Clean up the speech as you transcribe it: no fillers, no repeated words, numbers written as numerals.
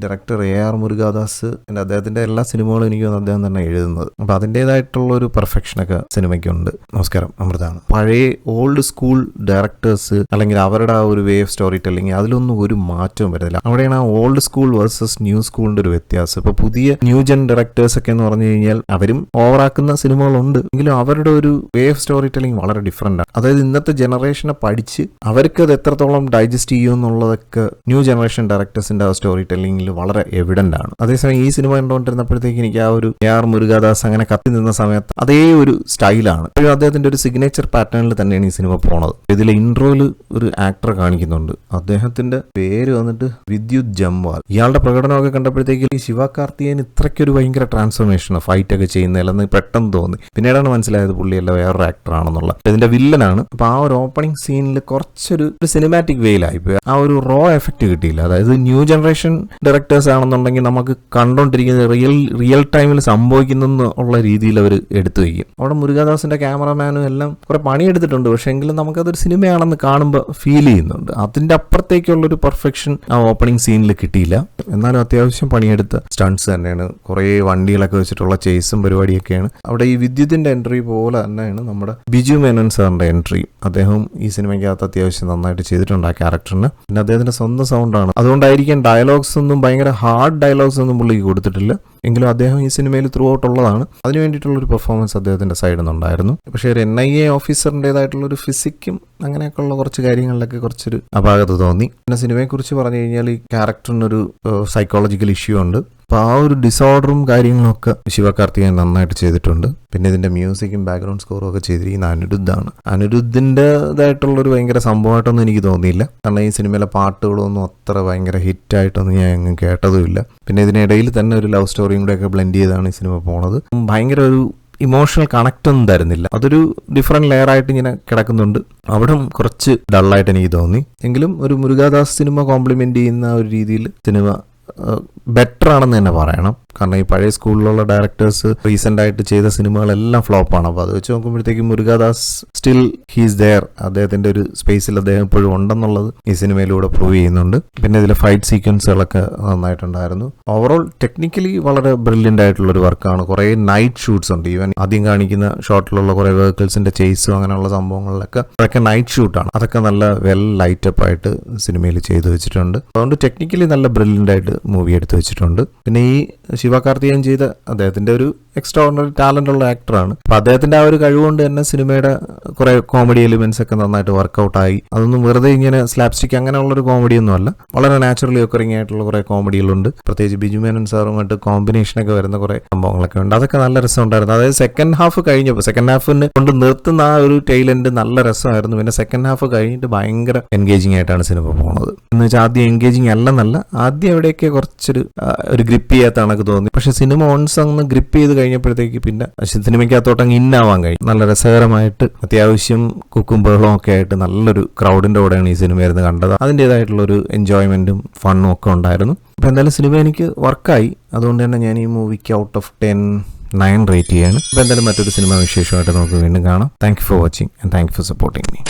Director AR മുരുകാദാസ് അദ്ദേഹത്തിന്റെ എല്ലാ സിനിമകളും എനിക്ക് തോന്നുന്നു അദ്ദേഹം തന്നെ എഴുതുന്നത്. അപ്പൊ അതിൻ്റെതായിട്ടുള്ള ഒരു പെർഫെക്ഷനൊക്കെ സിനിമയ്ക്കുണ്ട്. നമസ്കാരം, അമൃതാണ്. പഴയ ഓൾഡ് സ്കൂൾ ഡയറക്ടേഴ്സ് അല്ലെങ്കിൽ അവരുടെ ആ ഒരു വേ ഓഫ് സ്റ്റോറി ടെല്ലിങ് അതിലൊന്നും ഒരു മാറ്റവും വരുന്നില്ല. അവിടെയാണ് ആ ഓൾഡ് സ്കൂൾ വേഴ്സസ് ന്യൂ സ്കൂളിന്റെ ഒരു വ്യത്യാസം. ഇപ്പൊ പുതിയ ന്യൂ ജെൻ ഡയറക്ടേഴ്സ് ഒക്കെ എന്ന് പറഞ്ഞു കഴിഞ്ഞാൽ അവരും ഓവറാക്കുന്ന സിനിമകളുണ്ട്, എങ്കിലും അവരുടെ ഒരു വേ ഓഫ് സ്റ്റോറി ടെല്ലിങ് വളരെ ഡിഫറെന്റ് ആണ്. അതായത് ഇന്നത്തെ ജനറേഷനെ പഠിച്ച് അവർക്ക് അത് എത്രത്തോളം ഡൈജസ്റ്റ് ചെയ്യും എന്നുള്ളതൊക്കെ ന്യൂ ജനറേഷൻ ഡയറക്ടേഴ്സിന്റെ ആ സ്റ്റോറി ടെല്ലിംഗിൽ വളരെ എവിഡന്റ് ആണ്. അതേസമയം ഈ സിനിമ കണ്ടുകൊണ്ടിരുന്നപ്പോഴത്തേക്ക് എനിക്ക് ആ ഒരു AR മുരുകാദാസ് അങ്ങനെ കത്തി നിന്ന സമയത്ത് അതേ ഒരു സ്റ്റൈലാണ്. അദ്ദേഹത്തിന്റെ ഒരു സിഗ്നേച്ചർ പാറ്റേണിൽ തന്നെയാണ് ഈ സിനിമ പോണത്. ഇതിലെ ഇൻട്രോയിൽ ഒരു ആക്ടറെ കാണിക്കുന്നുണ്ട്. അദ്ദേഹത്തിന്റെ പേര് വന്നിട്ട് വിദ്യുത് ജംവാൽ. ഇയാളുടെ പ്രകടനമൊക്കെ കണ്ടപ്പോഴത്തേക്ക് ഈ ശിവകാർത്തികേയൻ ഇത്രയ്ക്കൊരു ഭയങ്കര ട്രാൻസ്ഫോർമേഷൻ ഫൈറ്റ് ഒക്കെ ചെയ്യുന്നതിലെന്ന് പെട്ടെന്ന് തോന്നി. പിന്നീടാണ് മനസ്സിലായത് പുള്ളിയല്ല വേറൊരു ആക്ടർ ആണെന്നുള്ള. ഇതിന്റെ വില്ലനാണ്. അപ്പൊ ആ ഒരു ഓപ്പണിംഗ് സീനിൽ കുറച്ചൊരു സിനിമാറ്റിക് വേയിലായിപ്പോയി. ആ ഒരു റോ എഫക്ട് കിട്ടിയില്ല. അതായത് ന്യൂ ജനറേഷൻ ഡയറക്ടേഴ്സ് ആണെന്നുണ്ടെങ്കിൽ നമുക്ക് കണ്ടോണ്ടിരിക്കുന്നത് റിയൽ ടൈമിൽ സംഭവിക്കുന്ന ഉള്ള രീതിയിൽ അവർ എടുത്തു വയ്ക്കും. അവിടെ മുരുകാദാസിന്റെ ക്യാമറമാനും എല്ലാം കുറെ പണിയെടുത്തിട്ടുണ്ട്. പക്ഷെ എങ്കിലും നമുക്കതൊരു സിനിമയാണെന്ന് കാണുമ്പോൾ ഫീൽ ചെയ്യുന്നുണ്ട്. അതിന്റെ അപ്പുറത്തേക്കുള്ളൊരു പെർഫെക്ഷൻ ആ ഓപ്പണിംഗ് സീനിൽ കിട്ടിയില്ല. എന്നാലും അത്യാവശ്യം പണിയെടുത്ത സ്റ്റൺസ് തന്നെയാണ്. കുറെ വണ്ടികളൊക്കെ വെച്ചിട്ടുള്ള ചേസും പരിപാടിയൊക്കെയാണ്. അവിടെ ഈ വിദ്യുത്തിന്റെ എൻട്രി പോലെ തന്നെയാണ് നമ്മുടെ ബിജു മേനോൻ സാറിന്റെ എൻട്രി. അദ്ദേഹം ഈ സിനിമയ്ക്കകത്ത് അത്യാവശ്യം നന്നായിട്ട് ചെയ്തിട്ടുണ്ട് ആ ക്യാരക്ടറിന്. പിന്നെ അദ്ദേഹത്തിന്റെ സ്വന്തം സൗണ്ടാണ്. അതുകൊണ്ടായിരിക്കും ഡയലോഗ്സ് ഒന്നും ഭയങ്കര ഹാർഡ് ഡയലോഗ്സ് ഒന്നും പുള്ളിക്ക് കൊടുത്തിട്ടില്ല. എങ്കിലും അദ്ദേഹം ഈ സിനിമയിൽ ത്രൂ ഔട്ട് ഉള്ളതാണ്. അതിനു വേണ്ടിയിട്ടുള്ളൊരു പെർഫോമൻസ് അദ്ദേഹത്തിന്റെ സൈഡിൽ നിന്നുണ്ടായിരുന്നു. പക്ഷേ ഒരു NIA ഓഫീസറിൻ്റെതായിട്ടുള്ളൊരു ഫിസിക്കും അങ്ങനെയൊക്കെയുള്ള കുറച്ച് കാര്യങ്ങളിലൊക്കെ കുറച്ചൊരു അപാകത തോന്നി. പിന്നെ സിനിമയെക്കുറിച്ച് പറഞ്ഞു കഴിഞ്ഞാൽ ഈ ക്യാരക്ടറിനൊരു സൈക്കോളജിക്കൽ ഇഷ്യൂ ഉണ്ട്. അപ്പോൾ ആ ഒരു ഡിസോർഡറും കാര്യങ്ങളൊക്കെ ശിവകാർത്തികേയൻ നന്നായിട്ട് ചെയ്തിട്ടുണ്ട്. പിന്നെ ഇതിന്റെ മ്യൂസിക്കും ബാക്ക്ഗ്രൗണ്ട് സ്കോറും ഒക്കെ ചെയ്തിരിക്കുന്ന അനിരുദ്ധാണ്. അനിരുദ്ധിൻ്റെതായിട്ടുള്ളൊരു ഭയങ്കര സംഭവമായിട്ടൊന്നും എനിക്ക് തോന്നിയില്ല. കാരണം ഈ സിനിമയിലെ പാട്ടുകളൊന്നും അത്ര ഭയങ്കര ഹിറ്റായിട്ടൊന്നും ഞാൻ എങ്ങും കേട്ടതുമില്ല. പിന്നെ ഇതിനിടയിൽ തന്നെ ഒരു ലവ് സ്റ്റോറിയും കൂടെ ഒക്കെ ബ്ലെൻഡ് ചെയ്താണ് ഈ സിനിമ പോണത്. ഭയങ്കര ഒരു ഇമോഷണൽ കണക്റ്റ് ഒന്നും തരുന്നില്ല. അതൊരു ഡിഫറെന്റ് ലെയർ ആയിട്ട് ഇങ്ങനെ കിടക്കുന്നുണ്ട്. അവിടെ കുറച്ച് ഡള്ളായിട്ട് എനിക്ക് തോന്നി. എങ്കിലും ഒരു മുരുകാദാസ് സിനിമ കോംപ്ലിമെന്റ് ചെയ്യുന്ന ഒരു രീതിയിൽ സിനിമ ബെറ്റർ ആണെന്ന് തന്നെ പറയണം. കാരണം ഈ പഴയ സ്കൂളിലുള്ള ഡയറക്ടേഴ്സ് റീസെന്റ് ആയിട്ട് ചെയ്ത സിനിമകളെല്ലാം ഫ്ലോപ്പാണ്. അപ്പോൾ അത് വെച്ച് നോക്കുമ്പോഴത്തേക്കും മുരുകാദാസ് സ്റ്റിൽ ഹീസ് ദെയർ. അദ്ദേഹത്തിന്റെ ഒരു സ്പേസിൽ അദ്ദേഹം ഇപ്പോഴും ഉണ്ടെന്നുള്ളത് ഈ സിനിമയിലൂടെ പ്രൂവ് ചെയ്യുന്നുണ്ട്. പിന്നെ ഇതിലെ ഫൈറ്റ് സീക്വൻസുകളൊക്കെ നന്നായിട്ടുണ്ടായിരുന്നു. ഓവറോൾ ടെക്നിക്കലി വളരെ ബ്രില്യൻ്റ് ആയിട്ടുള്ളൊരു വർക്കാണ്. കുറേ നൈറ്റ് ഷൂട്ട്സ് ഉണ്ട്. ഈവൻ ആദ്യം കാണിക്കുന്ന ഷോട്ടിലുള്ള കുറേ വെഹിക്കിൾസിന്റെ ചേസും അങ്ങനെയുള്ള സംഭവങ്ങളിലൊക്കെ അതൊക്കെ നൈറ്റ് ഷൂട്ടാണ്. അതൊക്കെ നല്ല വെൽ ലൈറ്റപ്പ് ആയിട്ട് സിനിമയിൽ ചെയ്തു വെച്ചിട്ടുണ്ട്. അതുകൊണ്ട് ടെക്നിക്കലി നല്ല ബ്രില്യൻ്റ് ആയിട്ട് മൂവി എടുത്തു വെച്ചിട്ടുണ്ട്. പിന്നെ ഈ ശിവകാർത്തികേയൻ ചെയ്ത അദ്ദേഹത്തിന്റെ ഒരു എക്സ്ട്രാordinary ടാലന്റ് ഉള്ള ആക്ടറാണ്. അപ്പൊ അദ്ദേഹത്തിന്റെ ആ ഒരു കഴിവുകൊണ്ട് തന്നെ സിനിമയുടെ കുറെ കോമഡി എലിമെന്റ്സ് ഒക്കെ നന്നായിട്ട് വർക്ക്ഔട്ട് ആയി. അതൊന്നും വെറുതെ ഇങ്ങനെ സ്ലാപ്സ്റ്റിക് അങ്ങനെയുള്ളൊരു കോമഡി ഒന്നും അല്ല. വളരെ നാച്ചുറലി ഒക്കറിങ് ആയിട്ടുള്ള കുറെ കോമഡികളുണ്ട്. പ്രത്യേകിച്ച് ബിജു മേനോൻ സാറുമായിട്ട് കോമ്പിനേഷനൊക്കെ വരുന്ന കുറെ സംഭവങ്ങളൊക്കെ ഉണ്ട്. അതൊക്കെ നല്ല രസമുണ്ടായിരുന്നു. അതായത് സെക്കൻഡ് ഹാഫ് കഴിഞ്ഞപ്പോൾ സെക്കൻഡ് ഹാഫിന് കൊണ്ട് നിർത്തുന്ന ആ ഒരു ടൈലന്റ് നല്ല രസമായിരുന്നു. പിന്നെ സെക്കൻഡ് ഹാഫ് കഴിഞ്ഞിട്ട് ഭയങ്കര എൻഗേജിങ് ആയിട്ടാണ് സിനിമ പോകുന്നത്. എന്ന് വെച്ചാൽ ആദ്യം എൻഗേജിങ് അല്ലെന്നല്ല, ആദ്യം എവിടെയൊക്കെ കുറച്ചൊരു ഗ്രിപ്പ് ചെയ്യാത്ത കണക്ക് തോന്നി. പക്ഷെ സിനിമ ഓൺസ് അങ്ങ് ഗ്രിപ്പ് ചെയ്ത് കഴിഞ്ഞപ്പോഴത്തേക്ക് പിന്നെ സിനിമയ്ക്കകത്തോട്ടങ്ങ് ഇന്നാവാൻ കഴിയും. നല്ല രസകരമായിട്ട് അത്യാവശ്യം കുക്കും ബഹളവും ഒക്കെ ആയിട്ട് നല്ലൊരു ക്രൗഡിന്റെ കൂടെയാണ് ഈ സിനിമ ഇരുന്ന് കണ്ടത്. അതിൻ്റെതായിട്ടുള്ളൊരു എൻജോയ്മെന്റും ഫണ്ണും ഒക്കെ ഉണ്ടായിരുന്നു. അപ്പൊ എന്തായാലും സിനിമ എനിക്ക് വർക്കായി. അതുകൊണ്ട് തന്നെ ഞാൻ ഈ മൂവിക്ക് ഔട്ട് ഓഫ് 10 9 റേറ്റ് ചെയ്യാണ്. അപ്പൊ എന്തായാലും മറ്റൊരു സിനിമ വിശേഷമായിട്ട് നമുക്ക് വീണ്ടും കാണാം. Thank you for watching and thank you for supporting me.